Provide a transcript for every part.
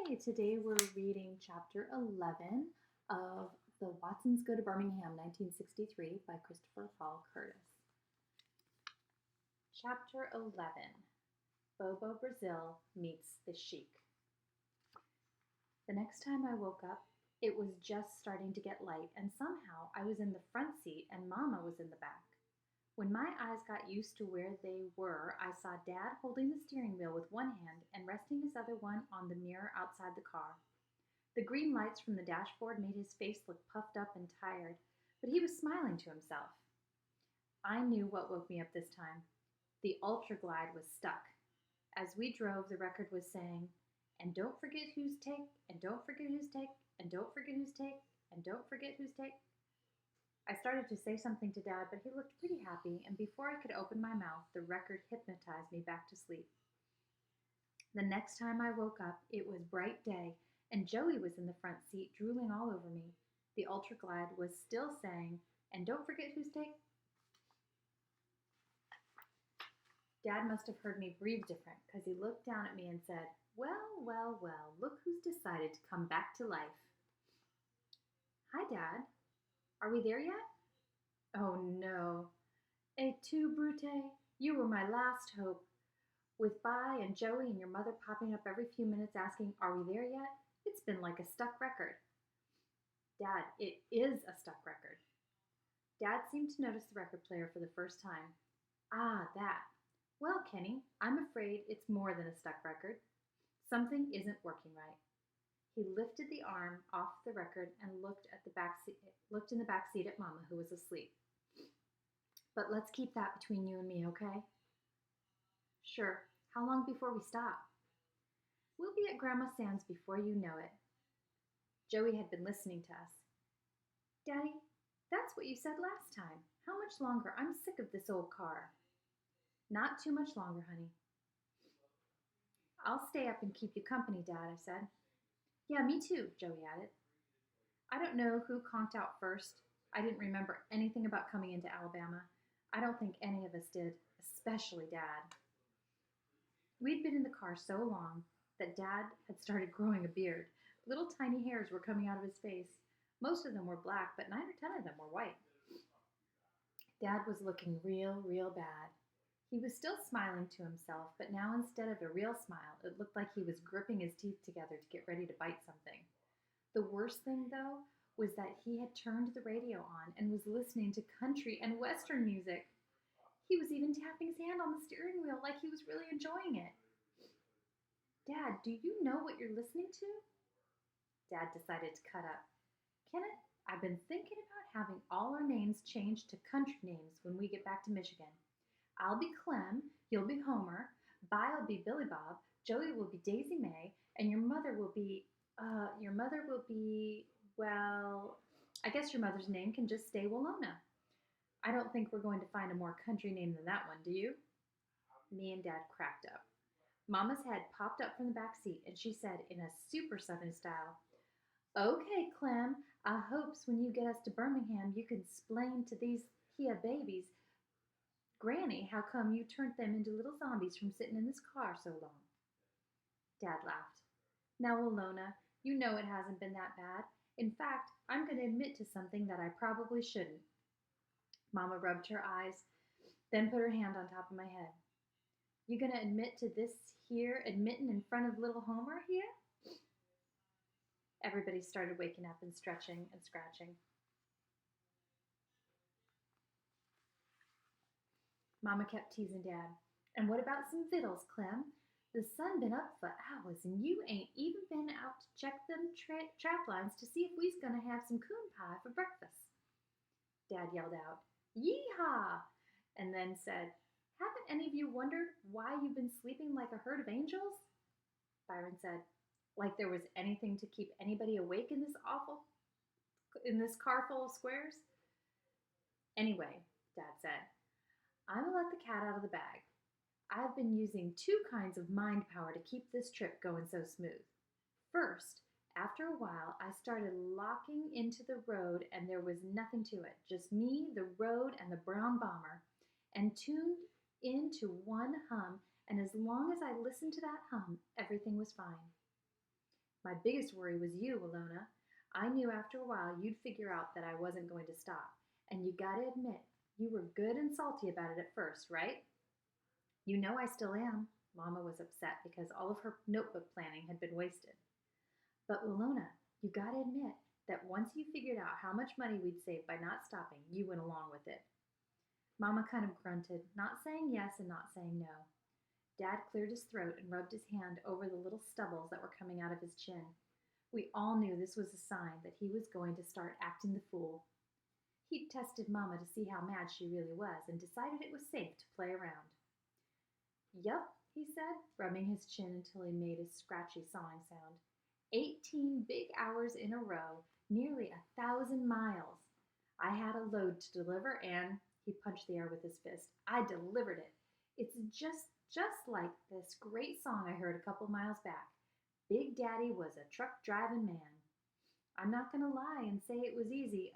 Hi, today we're reading chapter 11 of The Watsons Go to Birmingham 1963 by Christopher Paul Curtis. Chapter 11 Bobo Brazil Meets the Sheik. The next time I woke up, it was just starting to get light, and somehow I was in the front seat and Mama was in the back. When my eyes got used to where they were, I saw Dad holding the steering wheel with one hand and resting his other one on the mirror outside the car. The green lights from the dashboard made his face look puffed up and tired, but he was smiling to himself. I knew what woke me up this time. The Ultra Glide was stuck. As we drove, the record was saying, "And don't forget whose take, and don't forget whose take, and don't forget whose take, and don't forget whose take." I started to say something to Dad, but he looked pretty happy, and before I could open my mouth, the record hypnotized me back to sleep. The next time I woke up, it was bright day, and Joey was in the front seat, drooling all over me. The Ultra Glide was still saying, "And don't forget whose take." Dad must have heard me breathe different, because he looked down at me and said, "Well, well, well, look who's decided to come back to life." "Hi, Dad. Are we there yet?" "Oh, no. Et tu, Brute? You were my last hope. With Vi and Joey and your mother popping up every few minutes asking, 'Are we there yet?' It's been like a stuck record." "Dad, it is a stuck record." Dad seemed to notice the record player for the first time. "Ah, that. Well, Kenny, I'm afraid it's more than a stuck record. Something isn't working right." He lifted the arm off the record and looked in the back seat at Mama, who was asleep. "But let's keep that between you and me, okay?" "Sure. How long before we stop?" "We'll be at Grandma Sam's before you know it." Joey had been listening to us. "Daddy, that's what you said last time. How much longer? I'm sick of this old car." "Not too much longer, honey." "I'll stay up and keep you company, Dad," I said. "Yeah, me too," Joey added. I don't know who conked out first. I didn't remember anything about coming into Alabama. I don't think any of us did, especially Dad. We'd been in the car so long that Dad had started growing a beard. Little tiny hairs were coming out of his face. Most of them were black, but 9 or 10 of them were white. Dad was looking real bad. He was still smiling to himself, but now instead of a real smile, it looked like he was gripping his teeth together to get ready to bite something. The worst thing, though, was that he had turned the radio on and was listening to country and western music. He was even tapping his hand on the steering wheel like he was really enjoying it. "Dad, do you know what you're listening to?" Dad decided to cut up. "Kenneth, I've been thinking about having all our names changed to country names when we get back to Michigan. I'll be Clem, you'll be Homer, Vi will be Billy Bob, Joey will be Daisy May, and your mother will be, well, I guess your mother's name can just stay Walona. I don't think we're going to find a more country name than that one, do you?" Me and Dad cracked up. Mama's head popped up from the back seat, and she said in a super Southern style, "Okay, Clem, I hopes when you get us to Birmingham you can 'splain to these here babies, Granny, how come you turned them into little zombies from sitting in this car so long?" Dad laughed. "Now, Alona, you know it hasn't been that bad. In fact, I'm going to admit to something that I probably shouldn't." Mama rubbed her eyes, then put her hand on top of my head. "You going to admit to this here admitting in front of little Homer here?" Everybody started waking up and stretching and scratching. Mama kept teasing Dad. "And what about some victuals, Clem? The sun been up for hours, and you ain't even been out to check them trap lines to see if we's gonna have some coon pie for breakfast." Dad yelled out, "Yee-haw!" and then said, "Haven't any of you wondered why you've been sleeping like a herd of angels?" Byron said, "Like there was anything to keep anybody awake in this car full of squares?" "Anyway," Dad said, "I'm gonna let the cat out of the bag. I've been using 2 kinds of mind power to keep this trip going so smooth. First, after a while, I started locking into the road and there was nothing to it, just me, the road, and the brown bomber, and tuned into one hum, and as long as I listened to that hum, everything was fine. My biggest worry was you, Alona. I knew after a while you'd figure out that I wasn't going to stop. And you gotta admit, you were good and salty about it at first, right? You know I still am. Mama was upset because all of her notebook planning had been wasted. But Walona, you gotta admit that once you figured out how much money we'd save by not stopping, you went along with it. Mama kind of grunted, not saying yes and not saying no. Dad cleared his throat and rubbed his hand over the little stubbles that were coming out of his chin. We all knew this was a sign that he was going to start acting the fool. He'd tested Mama to see how mad she really was and decided it was safe to play around. Yup, he said, rubbing his chin until he made a scratchy sawing sound. 18 big hours in a row, nearly 1,000 miles. I had a load to deliver and, he punched the air with his fist, I delivered it. It's just like this great song I heard a couple miles back. Big Daddy was a truck driving man. I'm not going to lie and say it was easy.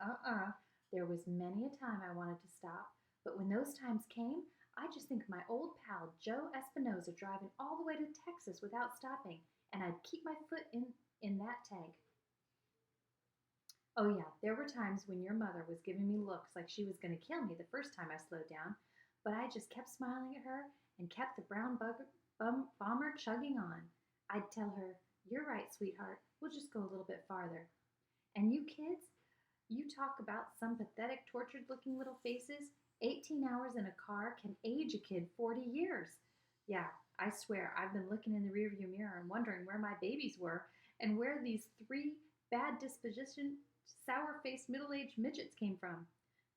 There was many a time I wanted to stop, but when those times came, I just think of my old pal Joe Espinosa driving all the way to Texas without stopping, and I'd keep my foot in that tank. Oh yeah, there were times when your mother was giving me looks like she was going to kill me the first time I slowed down, but I just kept smiling at her and kept the brown bomber chugging on. I'd tell her, you're right, sweetheart, we'll just go a little bit farther. And you kids, you talk about some pathetic, tortured-looking little faces. 18 hours in a car can age a kid 40 years. Yeah, I swear, I've been looking in the rearview mirror and wondering where my babies were and where these 3 bad disposition, sour-faced, middle-aged midgets came from.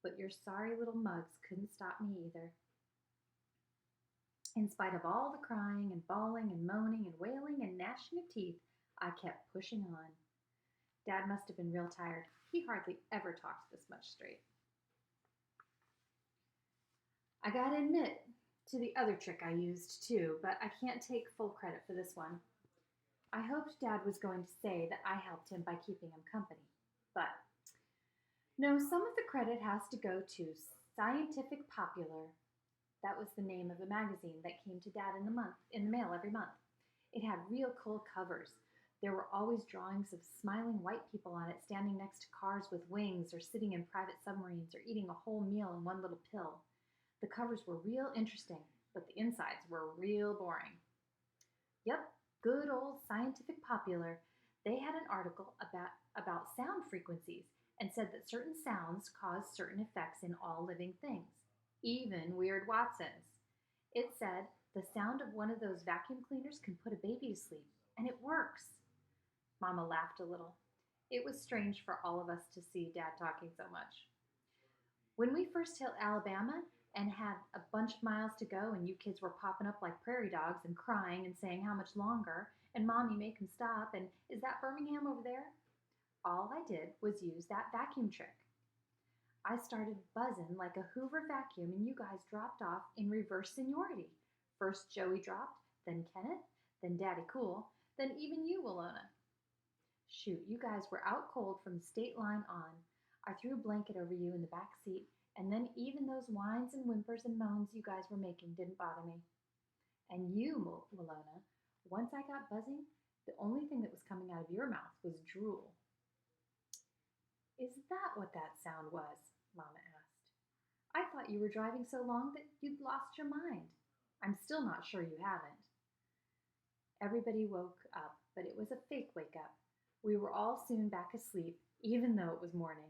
But your sorry little mugs couldn't stop me either. In spite of all the crying and bawling and moaning and wailing and gnashing of teeth, I kept pushing on. Dad must have been real tired. He hardly ever talked this much straight. I gotta admit to the other trick I used too, but I can't take full credit for this one. I hoped Dad was going to say that I helped him by keeping him company, but no, some of the credit has to go to Scientific Popular. That was the name of a magazine that came to Dad in the mail every month. It had real cool covers. There were always drawings of smiling white people on it standing next to cars with wings or sitting in private submarines or eating a whole meal in one little pill. The covers were real interesting, but the insides were real boring. Yep, good old Scientific Popular. They had an article about sound frequencies and said that certain sounds cause certain effects in all living things, even weird Watsons. It said the sound of one of those vacuum cleaners can put a baby to sleep, and it works. Mama laughed a little. It was strange for all of us to see Dad talking so much. When we first hit Alabama and had a bunch of miles to go and you kids were popping up like prairie dogs and crying and saying how much longer, and Mommy make him stop, and is that Birmingham over there? All I did was use that vacuum trick. I started buzzing like a Hoover Vacuum and you guys dropped off in reverse seniority. First Joey dropped, then Kenneth, then Daddy Cool, then even you, Walona. Shoot, you guys were out cold from the state line on. I threw a blanket over you in the back seat, and then even those whines and whimpers and moans you guys were making didn't bother me. And you, Walona, once I got buzzing, the only thing that was coming out of your mouth was drool. Is that what that sound was? Mama asked. I thought you were driving so long that you'd lost your mind. I'm still not sure you haven't. Everybody woke up, but it was a fake wake up. We were all soon back asleep, even though it was morning.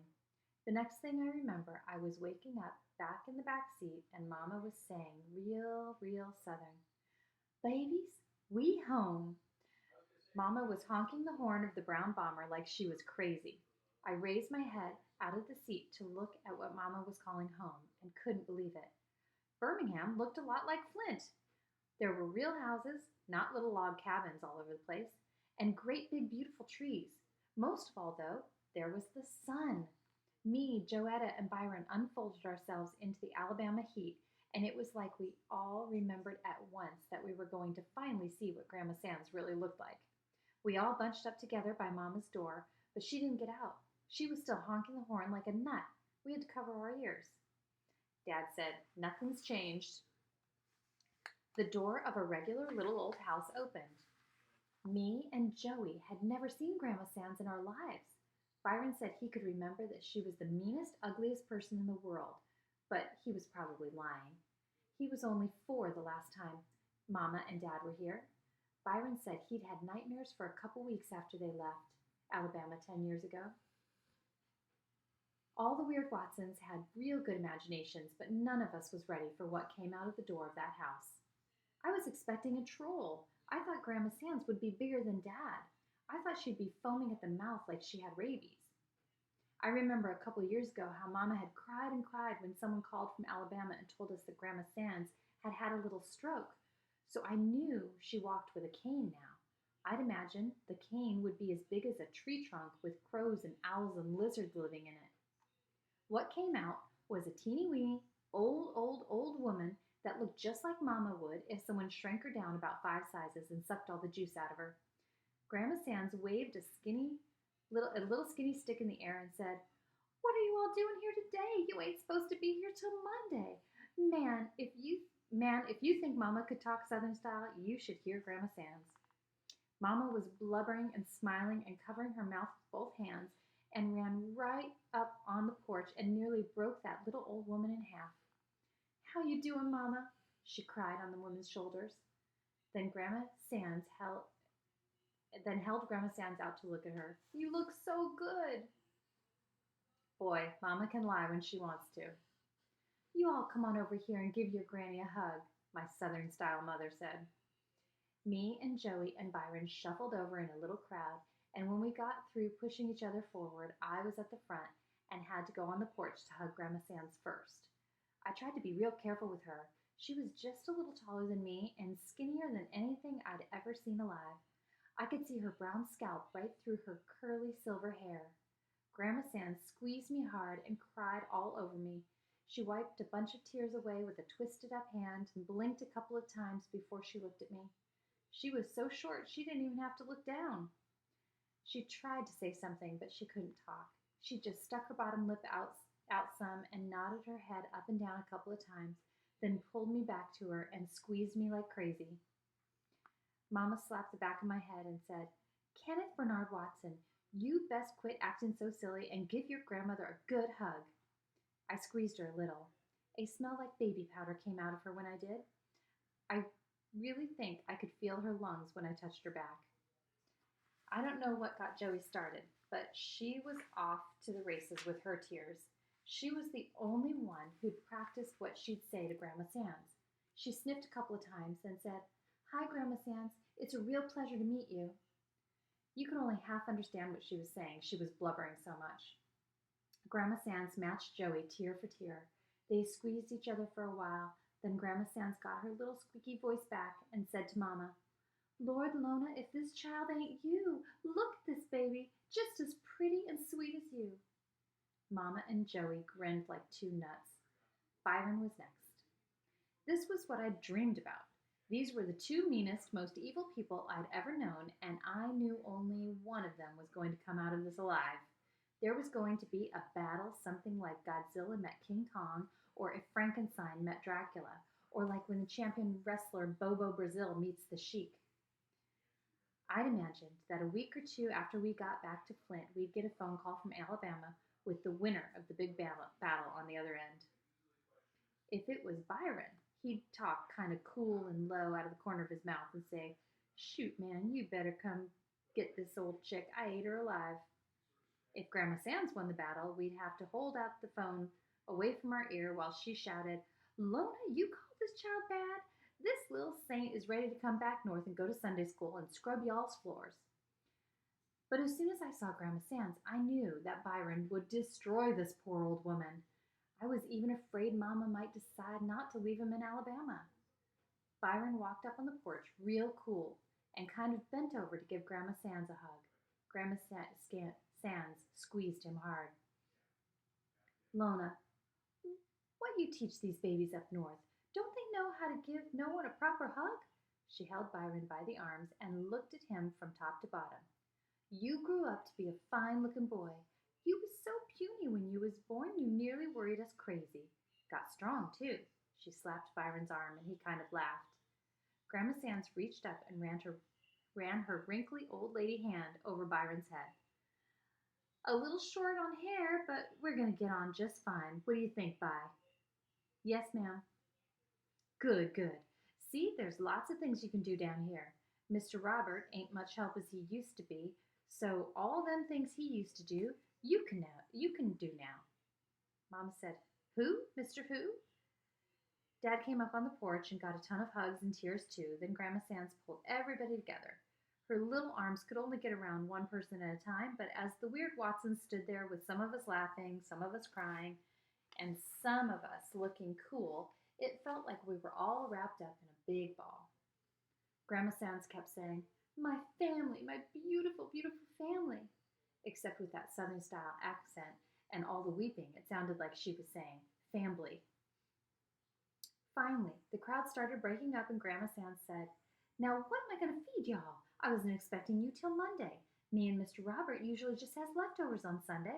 The next thing I remember, I was waking up back in the back seat and Mama was saying real Southern, "Babies, we home." Mama was honking the horn of the brown bomber like she was crazy. I raised my head out of the seat to look at what Mama was calling home and couldn't believe it. Birmingham looked a lot like Flint. There were real houses, not little log cabins all over the place, and great big beautiful trees. Most of all, though, there was the sun. Me, Joetta, and Byron unfolded ourselves into the Alabama heat, and it was like we all remembered at once that we were going to finally see what Grandma Sands really looked like. We all bunched up together by Mama's door, but she didn't get out. She was still honking the horn like a nut. We had to cover our ears. Dad said, "Nothing's changed." The door of a regular little old house opened. Me and Joey had never seen Grandma Sands in our lives. Byron said he could remember that she was the meanest, ugliest person in the world, but he was probably lying. He was only 4 the last time Mama and Dad were here. Byron said he'd had nightmares for a couple weeks after they left Alabama 10 years ago. All the weird Watsons had real good imaginations, but none of us was ready for what came out of the door of that house. I was expecting a troll. I thought Grandma Sands would be bigger than Dad. I thought she'd be foaming at the mouth like she had rabies. I remember a couple years ago how Mama had cried and cried when someone called from Alabama and told us that Grandma Sands had had a little stroke. So I knew she walked with a cane now. I'd imagine the cane would be as big as a tree trunk with crows and owls and lizards living in it. What came out was a teeny weeny, old woman that looked just like Mama would if someone shrank her down about 5 sizes and sucked all the juice out of her. Grandma Sands waved a little skinny stick in the air and said, "What are you all doing here today? You ain't supposed to be here till Monday. Man, if you think Mama could talk Southern style, you should hear Grandma Sands." Mama was blubbering and smiling and covering her mouth with both hands and ran right up on the porch and nearly broke that little old woman in half. "How you doing, Mama?" she cried on the woman's shoulders. Then held Grandma Sands out to look at her. "You look so good." Boy, Mama can lie when she wants to. "You all come on over here and give your granny a hug," my Southern style mother said. Me and Joey and Byron shuffled over in a little crowd, and when we got through pushing each other forward, I was at the front and had to go on the porch to hug Grandma Sands first. I tried to be real careful with her. She was just a little taller than me and skinnier than anything I'd ever seen alive. I could see her brown scalp right through her curly silver hair. Grandma Sands squeezed me hard and cried all over me. She wiped a bunch of tears away with a twisted up hand and blinked a couple of times before she looked at me. She was so short she didn't even have to look down. She tried to say something, but she couldn't talk. She just stuck her bottom lip out some and nodded her head up and down a couple of times, then pulled me back to her and squeezed me like crazy. Mama slapped the back of my head and said, "Kenneth Bernard Watson, you best quit acting so silly and give your grandmother a good hug." I squeezed her a little. A smell like baby powder came out of her when I did. I really think I could feel her lungs when I touched her back. I don't know what got Joey started, but she was off to the races with her tears. She was the only one who'd practiced what she'd say to Grandma Sands. She sniffed a couple of times and said, "Hi, Grandma Sands. It's a real pleasure to meet you." You could only half understand what she was saying. She was blubbering so much. Grandma Sands matched Joey tear for tear. They squeezed each other for a while. Then Grandma Sands got her little squeaky voice back and said to Mama, "Lord, Lona, if this child ain't you, look at this baby, just as pretty and sweet as you." Mama and Joey grinned like 2 nuts. Byron was next. This was what I'd dreamed about. These were the 2 meanest, most evil people I'd ever known, and I knew only one of them was going to come out of this alive. There was going to be a battle something like Godzilla met King Kong, or if Frankenstein met Dracula, or like when the champion wrestler Bobo Brazil meets the Sheik. I'd imagined that a week or 2 after we got back to Flint, we'd get a phone call from Alabama with the winner of the big battle on the other end. If it was Byron, he'd talk kind of cool and low out of the corner of his mouth and say, "Shoot, man, you better come get this old chick. I ate her alive." If Grandma Sands won the battle, we'd have to hold out the phone away from our ear while she shouted, "Lona, you called this child bad? This little saint is ready to come back north and go to Sunday school and scrub y'all's floors." But as soon as I saw Grandma Sands, I knew that Byron would destroy this poor old woman. I was even afraid Mama might decide not to leave him in Alabama. Byron walked up on the porch real cool and kind of bent over to give Grandma Sands a hug. Grandma Sands squeezed him hard. "Lona, what you teach these babies up north? Don't they know how to give no one a proper hug?" She held Byron by the arms and looked at him from top to bottom. "You grew up to be a fine-looking boy. You was so puny when you was born you nearly worried us crazy. Got strong, too." She slapped Byron's arm, and he kind of laughed. Grandma Sands reached up and ran her wrinkly old lady hand over Byron's head. A little short on hair, but we're going to get on just fine. What do you think, Vi? Yes, ma'am. Good, good. See, there's lots of things you can do down here. Mr. Robert ain't much help as he used to be, so all them things he used to do, you can do now. Mom said, Who? Mr. Who? Dad came up on the porch and got a ton of hugs and tears too. Then Grandma Sands pulled everybody together. Her little arms could only get around one person at a time, but as the weird Watsons stood there with some of us laughing, some of us crying, and some of us looking cool, it felt like we were all wrapped up in a big ball. Grandma Sands kept saying, My family, my beautiful, beautiful family. Except with that Southern style accent and all the weeping, it sounded like she was saying, Fambly. Finally, the crowd started breaking up and Grandma Sands said, Now what am I going to feed y'all? I wasn't expecting you till Monday. Me and Mr. Robert usually just has leftovers on Sunday,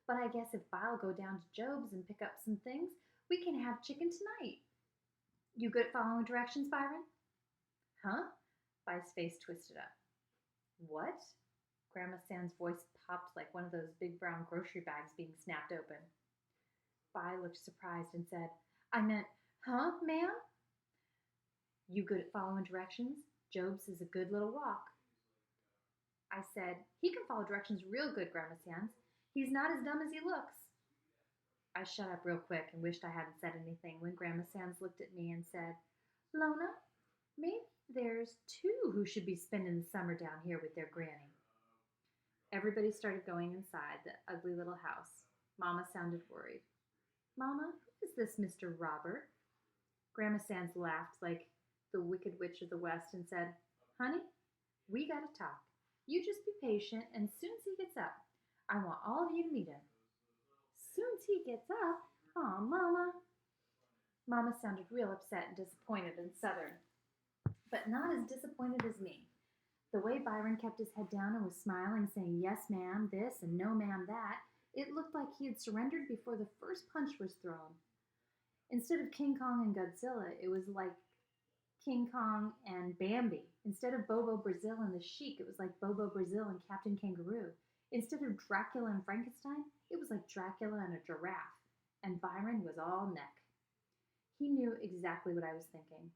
but I guess if I'll go down to Job's and pick up some things, we can have chicken tonight. You good at following directions, Byron? Huh? Vi's face twisted up. What? Grandma Sands' voice popped like one of those big brown grocery bags being snapped open. Vi looked surprised and said, I meant, huh, ma'am? You good at following directions? Job's is a good little walk. I said, He can follow directions real good, Grandma Sands. He's not as dumb as he looks. I shut up real quick and wished I hadn't said anything when Grandma Sands looked at me and said, Lona, maybe there's two who should be spending the summer down here with their granny. Everybody started going inside the ugly little house. Mama sounded worried. Mama, who is this Mr. Robert? Grandma Sands laughed like the Wicked Witch of the West and said, Honey, we gotta talk. You just be patient, and soon as he gets up, I want all of you to meet him. Soon as he gets up? Aw, Mama. Mama sounded real upset and disappointed and Southern, but not as disappointed as me. The way Byron kept his head down and was smiling, saying, Yes, ma'am, this, and no, ma'am, that, it looked like he had surrendered before the first punch was thrown. Instead of King Kong and Godzilla, it was like King Kong and Bambi. Instead of Bobo Brazil and the Sheik, it was like Bobo Brazil and Captain Kangaroo. Instead of Dracula and Frankenstein, it was like Dracula and a giraffe. And Byron was all neck. He knew exactly what I was thinking.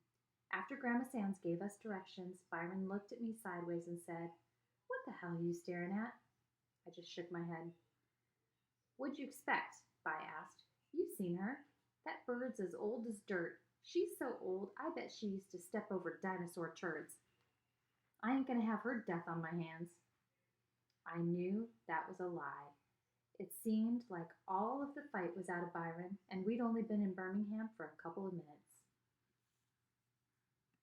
After Grandma Sands gave us directions, Byron looked at me sideways and said, What the hell are you staring at? I just shook my head. What'd you expect? Vi asked. You've seen her. That bird's as old as dirt. She's so old, I bet she used to step over dinosaur turds. I ain't gonna have her death on my hands. I knew that was a lie. It seemed like all of the fight was out of Byron, and we'd only been in Birmingham for a couple of minutes.